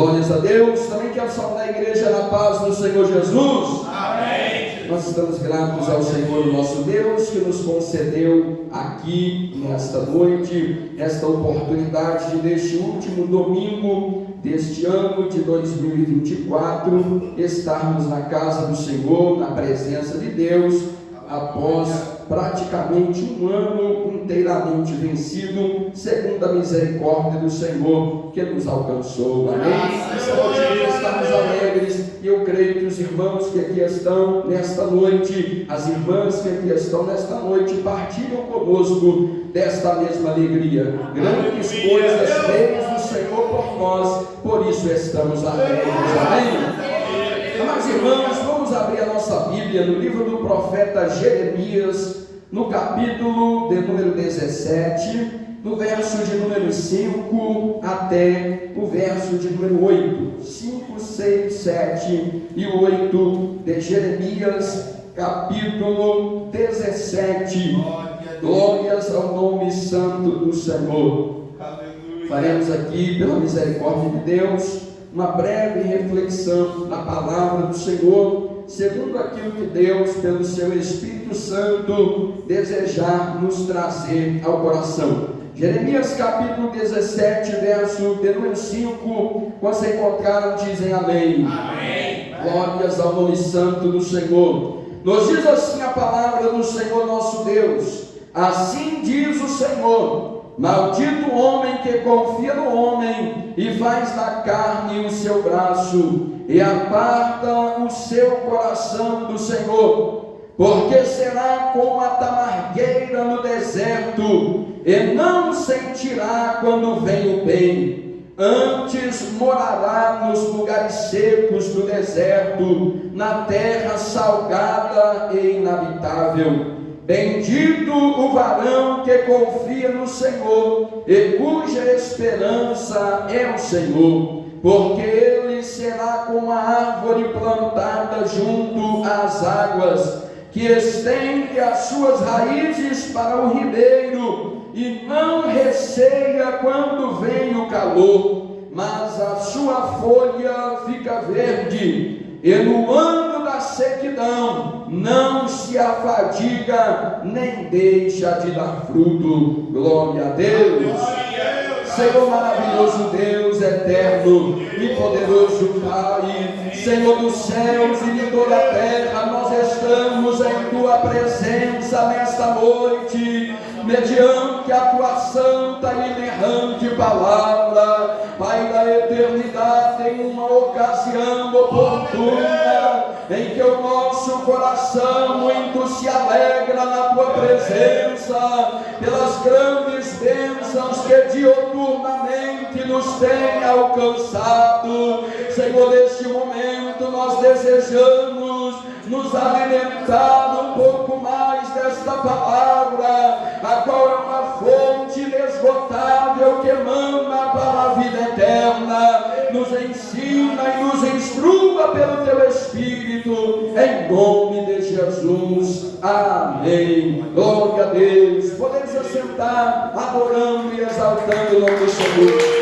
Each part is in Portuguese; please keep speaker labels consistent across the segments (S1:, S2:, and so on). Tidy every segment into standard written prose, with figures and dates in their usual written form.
S1: Glórias a Deus. Também quero saudar a igreja na paz do Senhor Jesus.
S2: Amém.
S1: Nós estamos gratos ao Senhor nosso Deus, que nos concedeu aqui nesta noite, esta oportunidade de, neste último domingo deste ano de 2024, estarmos na casa do Senhor, na presença de Deus, após praticamente um ano inteiramente vencido, segundo a misericórdia do Senhor que nos alcançou. Amém? Essa noite estamos alegres, e eu creio que os irmãos que aqui estão nesta noite, as irmãs que aqui estão nesta noite, partilham conosco desta mesma alegria. Grandes coisas feitas do Senhor por nós, por isso estamos alegres. Amém? Amados irmãos, vamos abrir a nossa Bíblia no livro do profeta Jeremias, no capítulo de número 17, no verso de número 5 até o verso de número 8. 5, 6, 7 e 8 de Jeremias, capítulo 17. Glórias ao nome santo do Senhor. Faremos aqui, pela misericórdia de Deus, uma breve reflexão na palavra do Senhor, segundo aquilo que Deus, pelo seu Espírito Santo, desejar nos trazer ao coração. Jeremias capítulo 17, verso de número 5, quando se encontraram, dizem amém.
S2: Amém.
S1: Glórias ao nome santo do Senhor. Nos diz assim a palavra do Senhor nosso Deus: assim diz o Senhor: maldito o homem que confia no homem e faz da carne o seu braço e aparta o seu coração do Senhor, porque será como a tamargueira no deserto e não sentirá quando vem o bem. Antes morará nos lugares secos do deserto, na terra salgada e inabitável. Bendito o varão que confia no Senhor e cuja esperança é o Senhor, porque ele será como a árvore plantada junto às águas, que estende as suas raízes para o ribeiro e não receia quando vem o calor, mas a sua folha fica verde, e no ano da sequidão não se afadiga, nem deixa de dar fruto. Glória a Deus. Senhor maravilhoso Deus, eterno e poderoso Pai, Senhor dos céus e de toda a terra, nós estamos em Tua presença nesta noite, mediante a Tua santa e inerrante palavra, Pai da eternidade, em uma ocasião oportuna, em que o nosso coração muito se alegra na Tua presença, pelas grandes bênçãos que dioturnamente nos tem alcançado. Senhor, neste momento nós desejamos nos alimentar um pouco mais desta palavra, a qual é uma fonte inesgotável que emana para a vida eterna. Nos ensina e nos instrua pelo Teu Espírito, em nome de Jesus. Amém. Glória a Deus. Podemos assentar, adorando e exaltando o nome do Senhor.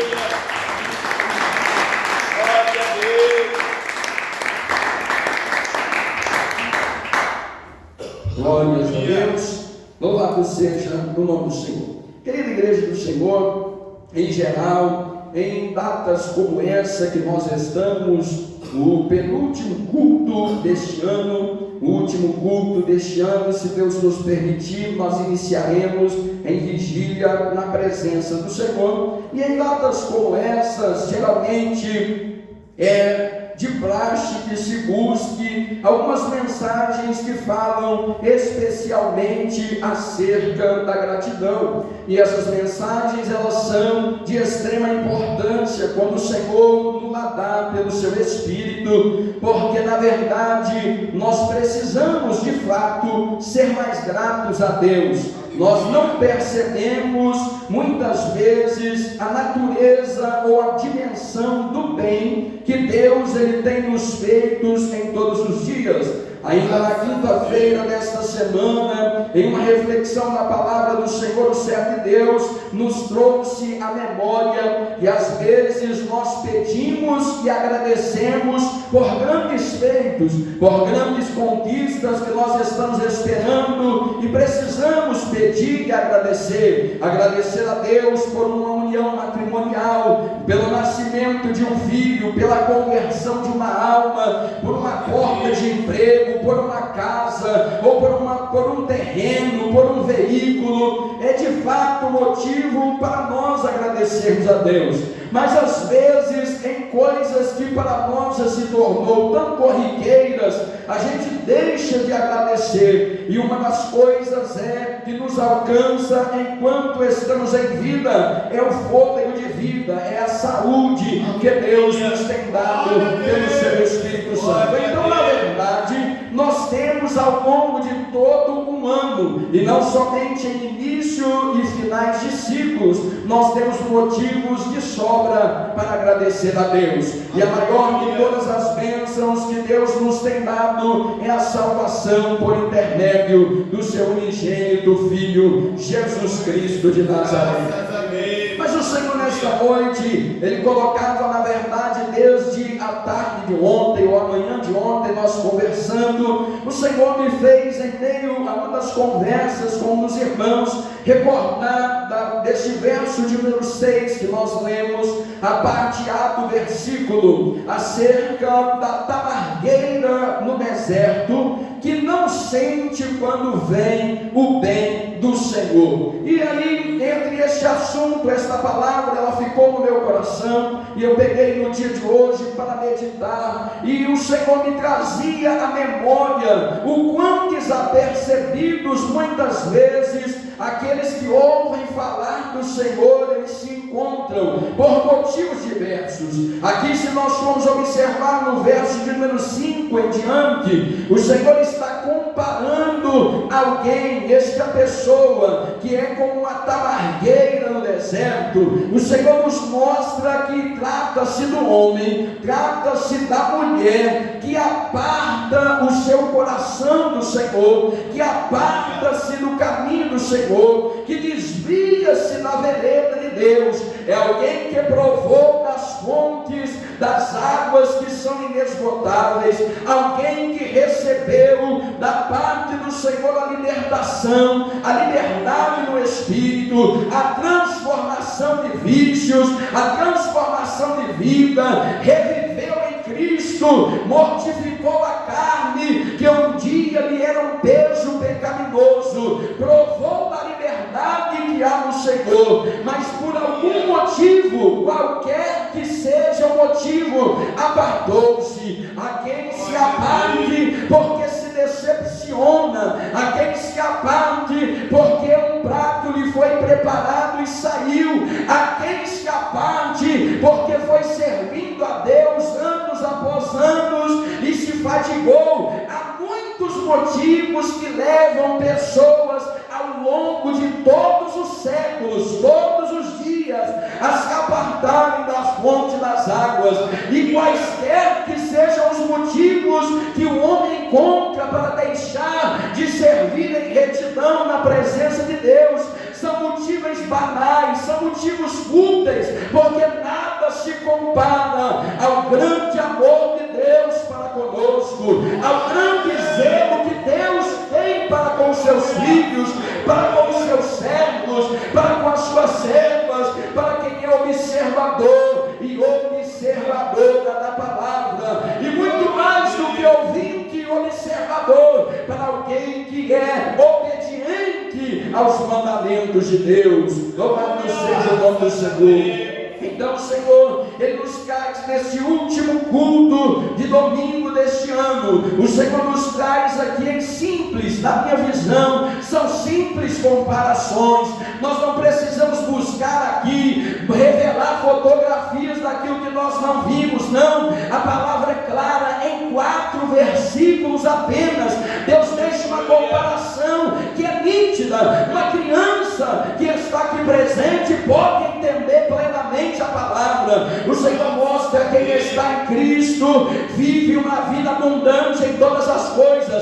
S1: Glórias a Deus, louvado seja o nome do Senhor. Querida igreja do Senhor, em geral, em datas como essa que nós estamos, o penúltimo culto deste ano, o último culto deste ano, se Deus nos permitir, nós iniciaremos em vigília na presença do Senhor. E em datas como essas, geralmente é de praxe que se busque algumas mensagens que falam especialmente acerca da gratidão, e essas mensagens elas são de extrema importância quando o Senhor nos dá pelo seu Espírito, porque na verdade nós precisamos de fato ser mais gratos a Deus. Nós não percebemos muitas vezes a natureza ou a dimensão do bem que Deus ele tem nos feito em todos os dias. Ainda na quinta-feira desta semana, em uma reflexão da palavra do Senhor, o servo de Deus nos trouxe à memória que às vezes nós pedimos e agradecemos por grandes feitos, por grandes conquistas que nós estamos esperando e precisamos pedir e agradecer a Deus por uma união matrimonial, pelo nascimento de um filho, pela conversão de uma alma, por uma porta de emprego, por uma casa, ou por um terreno, por um veículo. É de fato motivo para nós agradecermos a Deus, mas às vezes em coisas que para nós já se tornou tão corriqueiras, a gente deixa de agradecer, e uma das coisas que nos alcança enquanto estamos em vida é o fôlego de vida, é a saúde que Deus nos tem dado pelo seu Espírito Santo. Então, na verdade, nós temos ao longo de todo um ano, e não somente em início e finais de ciclos, nós temos motivos de sobra para agradecer a Deus. E a maior de todas as bênçãos que Deus nos tem dado é a salvação por intermédio do seu unigênito Filho, Jesus Cristo de Nazaré. Mas o Senhor nesta noite, Ele colocava na verdade desde a tarde de ontem ou a manhã de ontem, nós conversando, o Senhor me fez em meio a uma das conversas com um dos irmãos, recordar deste verso de número 6 que nós lemos, a parte A do versículo, acerca da tamargueira no deserto, que não sente quando vem o bem do Senhor. E aí, entre este assunto, esta palavra, ela ficou no meu coração, e eu peguei no dia de hoje para meditar, e o Senhor me trazia à memória o quão desapercebidos muitas vezes aqueles que ouvem falar do Senhor, eles se encontram por motivos diversos. Aqui, se nós formos observar no verso de número 5 em diante, o Senhor está comparando alguém, esta pessoa que é como uma tamargueira no deserto. O Senhor nos mostra que trata-se do homem, trata-se da mulher que aparta o seu coração do Senhor, que aparta-se do caminho do Senhor, que desvia-se da vereda de Deus. É alguém que provou das fontes, das águas que são inesgotáveis, alguém que recebeu da parte do Senhor a libertação, a liberdade no Espírito, a transformação de vícios, a transformação de vida, reviveu em Cristo, mortificou a carne que um dia lhe era um peso pecaminoso, provou da liberdade que há no Senhor, mas por algum motivo, qualquer que seja o motivo, apartou-se. A quem se aparte porque se decepciona, a quem se aparte porque um prato lhe foi preparado e saiu, a quem se aparte porque foi servindo a Deus anos após anos e se fatigou. Há muitos motivos que levam pessoas ao longo de todos os séculos, todos os dias, a se apartarem das fontes das águas, e quaisquer que sejam os motivos que o homem encontra para deixar de servir em retidão na presença de Deus, são motivos banais, são motivos fúteis, porque nada se compara ao grande amor de Deus para conosco, ao grande zelo que Deus tem para com os seus filhos, para com os seus servos, para com as suas servas, para quem é observador e observadora da palavra, e muito mais do que ouvinte e observador, para alguém que é obediente aos mandamentos de Deus. Louvado seja o nome do Senhor. Então, Senhor, Ele nos traz nesse último culto de domingo deste ano. O Senhor nos traz aqui em simples, na minha visão, são simples comparações. Nós não precisamos buscar aqui, revelar fotografias daquilo que nós não vimos, não. A palavra é clara, em 4 versículos apenas. Deus deixa uma comparação que é nítida. Uma criança que está aqui presente pode entender plenamente a palavra. O Senhor mostra que quem está em Cristo vive uma vida abundante em todas as coisas.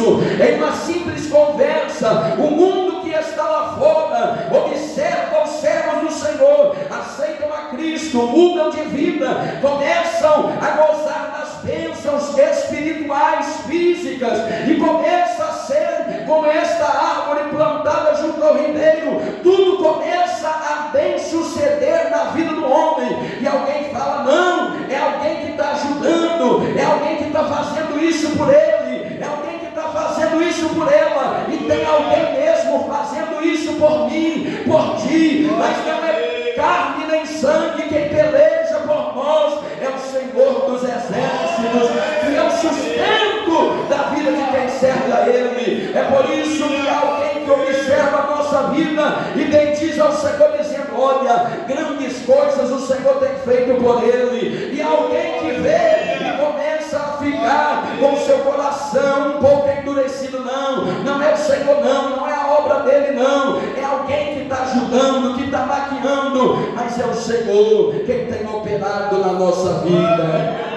S1: isso, em uma simples conversa. O mundo que está lá fora observa os servos do Senhor, aceitam a Cristo, mudam de vida, começam a gozar das bênçãos espirituais, físicas, e começa a ser como esta árvore plantada junto ao ribeiro. Tudo começa a bem suceder na vida do homem, e alguém fala: não, é alguém que está ajudando, é alguém que está fazendo isso por ele, é alguém que está fazendo isso por ela, e tem alguém mesmo fazendo isso por mim, por ti. Mas não é carne nem sangue quem peleja por nós, é o Senhor dos exércitos, que é o sustento da vida de quem serve a Ele. É por isso que alguém que observa a nossa vida e bendiz ao Senhor, dizendo: olha, grandes coisas o Senhor tem feito por ele. E alguém que vê e começa a ficar com o seu coração um pouco endurecido: não é o Senhor, não é a obra dele, não, é alguém que está ajudando, que está maquiando, mas é o Senhor quem tem operado na nossa vida.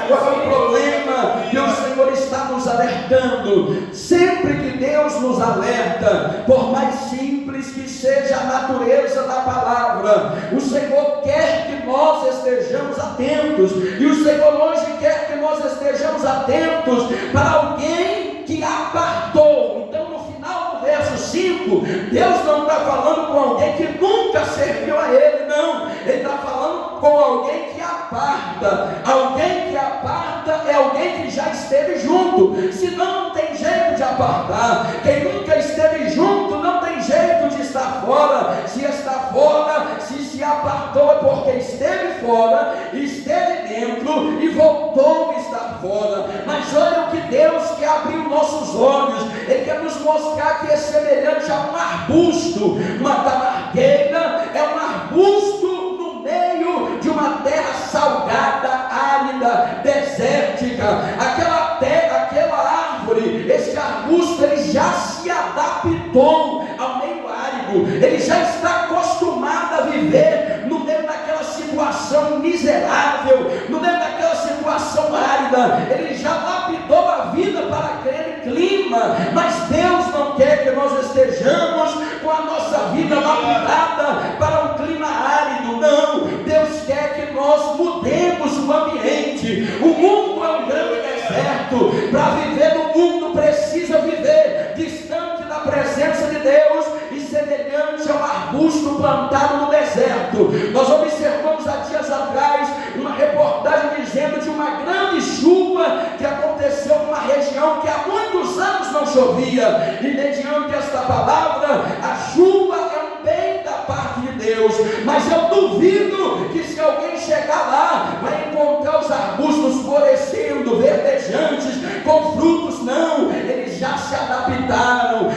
S1: Agora, o problema que o Senhor está nos alertando, sempre que Deus nos alerta, por mais simples que seja a natureza da palavra, o Senhor quer que nós estejamos atentos, e o Senhor hoje quer que nós estejamos atentos para alguém que apartou. Então, no final do verso 5, Deus não está falando com alguém que nunca serviu a Ele, não, Ele está falando com alguém que aparta. Alguém que aparta é alguém que já esteve junto, senão não tem jeito de apartar. Quem nunca esteve junto não tem jeito de estar fora. Se está fora, se apartou, é porque esteve fora, esteve dentro e voltou a estar fora. Mas olha o que Deus quer abrir os nossos olhos. Ele quer nos mostrar que é semelhante a um arbusto. Uma tamargueira é um arbusto no meio de uma terra salgada, árida, desértica. Aquela árvore, esse arbusto, ele já se adaptou ao meio árido, ele já está acostumado a viver no meio daquela situação miserável, no meio daquela situação árida. Ele já lapidou a vida para aquele clima. Mas Deus não quer que nós estejamos com a nossa vida lapidada para um clima árido, não. Deus quer que nós mudemos o ambiente. O mundo é um grande deserto. Para viver no mundo precisa viver distante da presença de Deus e semelhante a um arbusto plantado no deserto. Nós observamos há dias atrás uma reportagem dizendo de uma grande chuva que aconteceu numa região que há muitos anos não chovia, e mediante esta palavra, a chuva é um bem da parte de Deus. Mas eu duvido que, se alguém chegar lá, vai encontrar os arbustos florescendo, verdejantes, com frutos. Não, eles já se adaptaram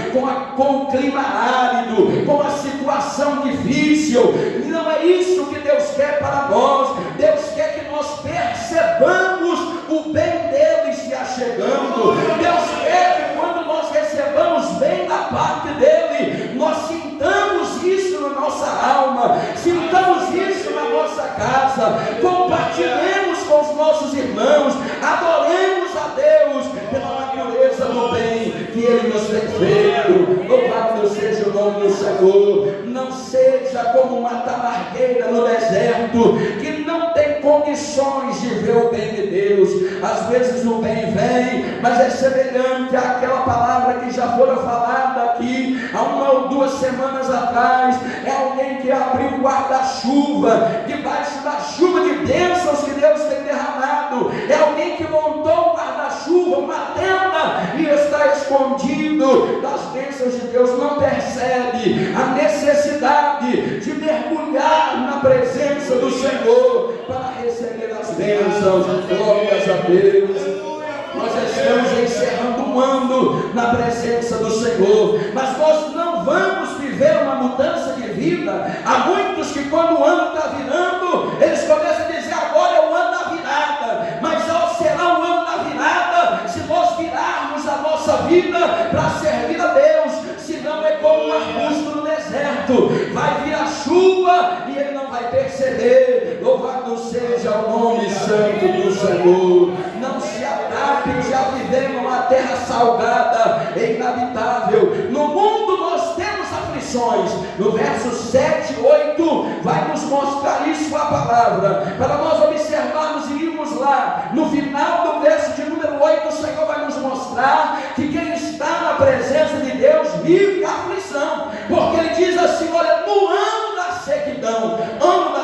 S1: com o clima árido, com a situação difícil. E não é isso que Deus quer para nós. Deus quer que nós percebamos o bem dele se achegando. Deus quer que, quando nós recebamos bem da parte dele, nós sintamos isso na nossa alma, sintamos isso na nossa casa, compartilhemos com os nossos irmãos, adoremos a Deus pela natureza do bem que ele nos tem feito. Louvado seja o nome do Senhor. Não seja como uma tamargueira no deserto, que não tem condições de ver o bem de Deus. Às vezes o bem vem, mas é semelhante àquela palavra que já fora falada aqui há 1 ou 2 semanas atrás. É alguém que abriu o guarda-chuva, debaixo da chuva de bênçãos que Deus tem derramado. É alguém que montou um guarda-chuva, uma tenda, e está escondido das bênçãos de Deus. Não percebe a necessidade de mergulhar na presença do Senhor para receber as bênçãos. Glórias a Deus. Nós estamos encerrando um ano na presença do Senhor, mas nós não vamos viver uma mudança de vida. Há muitos que, quando o ano está virando, eles começam a dizer: agora é o ano da virada. Mas será o ano da virada se nós virarmos a nossa vida para servir a Deus. Senão é como um arbusto no deserto, vai vir a chuva e ele não vai perceber. Louvado seja o nome santo do Senhor. Não se adapte aptos a viver numa terra salgada e inabitável. No mundo nós temos aflições. No verso 7 e 8 vai nos mostrar isso a palavra, para nós observarmos e irmos lá. No final do verso de número 8, o Senhor vai nos mostrar que quem está na presença de Deus vive aflição, porque Ele diz assim: olha, no ano da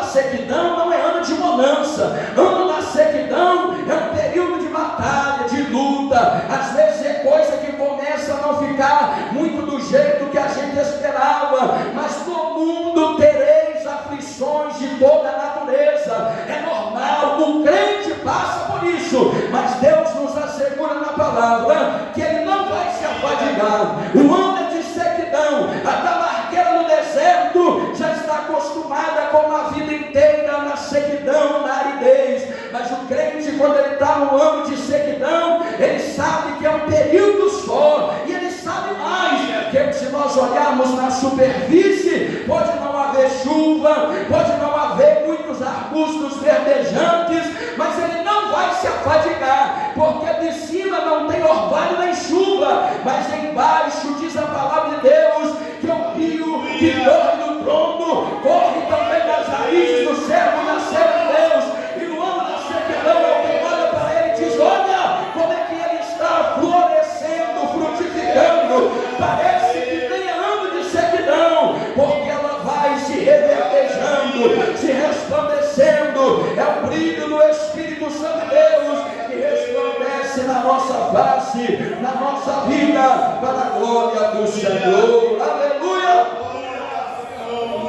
S1: sequidão não é ano de bonança, ano da sequidão é um período de batalha, de luta. Às vezes é coisa que começa a não ficar muito do jeito que a gente esperava, mas no mundo tereis aflições de toda a natureza. É normal, o crente passa por isso, mas Deus nos assegura na palavra que Ele não vai se afadigar. O ano é de sequidão, a tamarqueira no deserto já está acostumada com uma vida inteira na sequidão, na aridez, mas o crente, quando ele está no ano de sequidão, ele sabe que é um período só, e ele sabe mais, que se nós olharmos na superfície, pode não haver chuva, pode não haver muitos arbustos verdejantes, mas ele não vai se afadigar, porque de cima não tem orvalho nem chuva, mas embaixo diz a palavra de Deus, que o rio que corre do trono, corre também nas raízes do servo e da serva de Deus. E no ano da sequidão, alguém olha para ele e diz: olha como é que ele está florescendo, frutificando. Parece que tem ano de sequidão, porque ela vai se reverdejando, se resplandecendo. É o brilho do Espírito Santo de Deus que resplandece na nossa face, na nossa vida, para a glória do Senhor. Aleluia!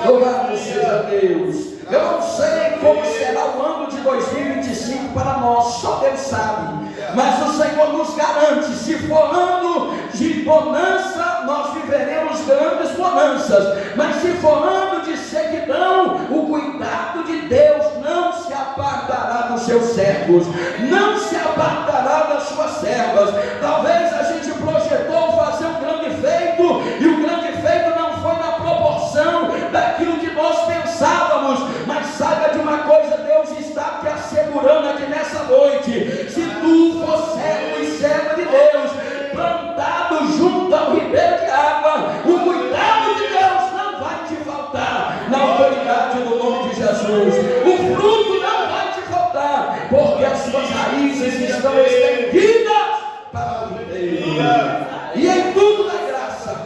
S1: Louvado seja Deus. Eu não sei como será o ano de 2025 para nós, só Deus sabe, mas o Senhor nos garante: se for ano de bonança, nós viveremos grandes bonanças, mas se for ano de sequidão, o cuidado de Deus não se apartará dos seus servos, não se apartará das suas servas. Talvez a gente projetou fazer um grande feito, e o grande feito não foi na proporção daquilo que nós pensávamos, mas saiba de uma coisa: Deus está te assegurando aqui nessa noite, se tu for servo e serva de Deus, plantado junto ao ribeiro de água, o cuidado de Deus não vai te faltar, na autoridade do nome de Jesus. O fruto não vai te faltar, porque as suas raízes estão estendidas para o ribeiro. E em tudo na graça,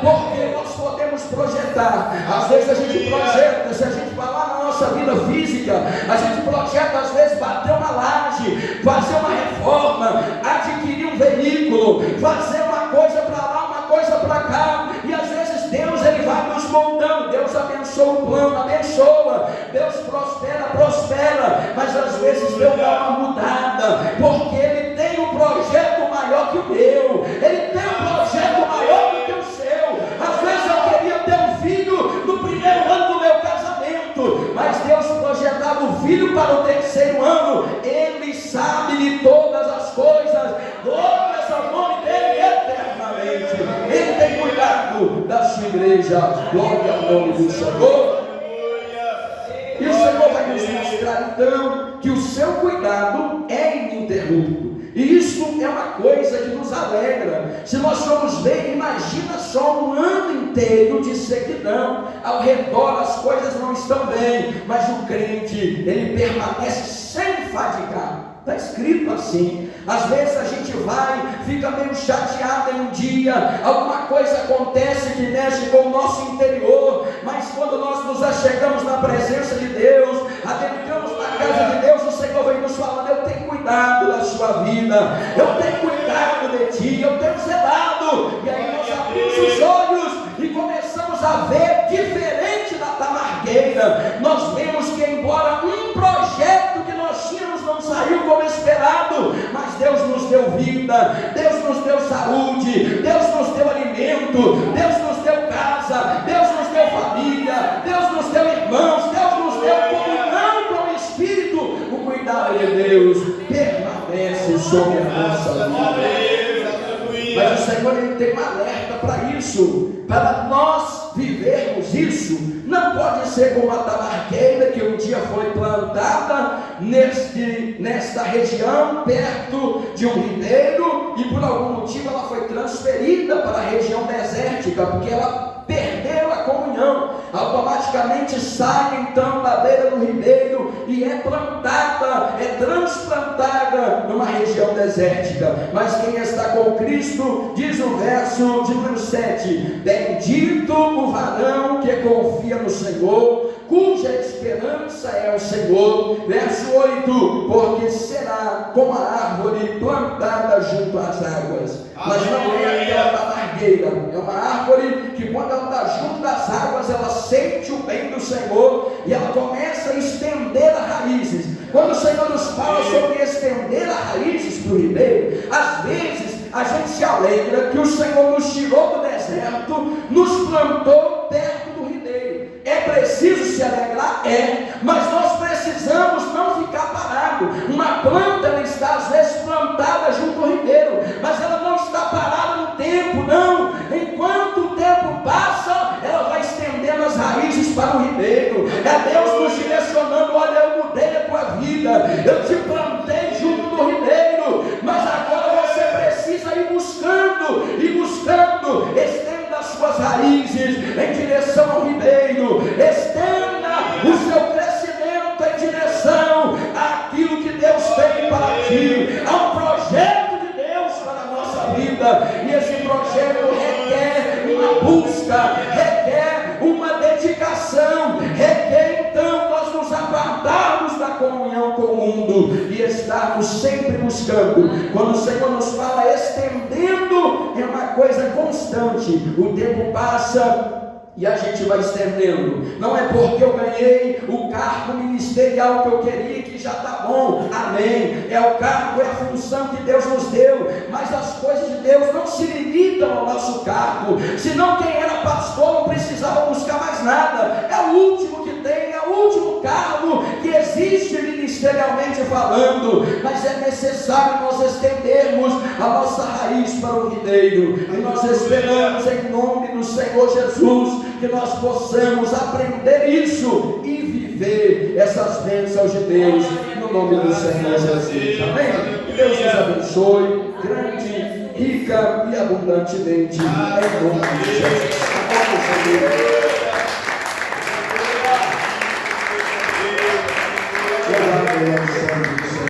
S1: porque nós podemos projetar. Às vezes a gente projeta, se a gente falar na nossa vida física, a gente projeta às vezes bater uma laje, fazer uma reforma, adquirir um veículo, fazer uma coisa para lá, uma coisa para cá, e às vezes Deus, Ele vai nos moldando. Deus abençoa o plano, abençoa, Deus prospera, mas às vezes Deus dá uma mudada, porque Ele tem um projeto maior que o meu, Ele tem um projeto maior do que o seu. Às vezes eu queria ter um filho no primeiro ano do meu casamento, mas Deus projetava o filho para o terceiro ano. Ele sabe de todas as coisas, todas ao nome dele eternamente. Ele tem cuidado da sua igreja. Glória ao nome do Senhor. E o Senhor vai nos mostrar então que o seu cuidado é ininterrupto. E isso é uma coisa que nos alegra. Se nós formos ver, imagina só um ano inteiro de sequidão, ao redor as coisas não estão bem, mas o crente, ele permanece sem fadigar. Está escrito assim. Às vezes a gente vai, fica meio chateado em um dia, alguma coisa acontece que mexe com o nosso interior, mas quando nós nos achegamos na presença de Deus, adentramos na casa de Deus, o Senhor vem nos falando: eu tenho cuidado da sua vida, eu tenho cuidado de ti, eu tenho zelado. E aí nós abrimos os olhos e começamos a ver diferente da tamargueira. Nós vemos que, embora um projeto que nós tínhamos não saiu como esperado, mas Deus nos deu vida, Deus nos deu saúde, Deus nos deu alimento, Deus nos deu casa, Deus nos deu família, Deus nos deu irmãos, Deus nos deu comunhão com o Espírito. O cuidado de Deus permanece sobre a nossa vida. Mas o Senhor, Ele tem um alerta para isso, para nós vivermos isso, não pode ser como a tamargueira que um dia foi plantada nesta região, perto de um ribeiro, e por algum motivo ela foi transferida para a região desértica, porque ela perdeu a comunhão, automaticamente sai então da beira do ribeiro e é plantada, é transplantada numa região desértica. Mas quem está com Cristo, diz o verso de número 7, bendito o varão que confia no Senhor, cuja esperança é o Senhor. Verso 8, porque será como a árvore plantada junto às águas. Mas não é aquela da largueira, é uma árvore que quando ela está junto das águas, ela sente o bem do Senhor e ela começa a estender as raízes. Quando o Senhor nos fala sobre estender as raízes para o ribeiro, às vezes a gente se alegra que o Senhor nos tirou do deserto, nos plantou perto do ribeiro. É preciso se alegrar? É, mas nós precisamos não ficar parado. Uma planta, ela está às vezes plantada junto ao ribeiro, mas ela não está parada no tempo, não. Enquanto o tempo passa, ela vai estendendo as raízes para o ribeiro. É Deus nos direcionando: olha, eu mudei a tua vida, eu te plantei junto do ribeiro, mas agora você precisa ir buscando, estenda as suas raízes em direção ao ribeiro, estenda o seu crescimento em direção àquilo que Deus tem para ti. Há um projeto de Deus para a nossa vida, e esse projeto requer uma busca, requer uma dedicação, requer então nós nos apartarmos da comunhão com o mundo e estarmos sempre buscando. Quando o Senhor nos fala estendendo, é uma coisa constante. O tempo passa e a gente vai estendendo. Não é porque eu ganhei o cargo ministerial que eu queria que já está bom, amém. É o cargo, é a função que Deus nos deu, mas as coisas de Deus não se limitam ao nosso cargo. Senão quem era pastor não precisava buscar mais nada. É o último que tem, é o último cargo que existe ministerialmente falando. Mas é necessário nós estendermos a nossa raiz para o ribeiro, e nós esperamos em nome do Senhor Jesus que nós possamos aprender isso e viver essas bênçãos de Deus no nome do Senhor Jesus. Amém? Que Deus nos abençoe grande, rica e abundantemente em nome de Jesus. Amém.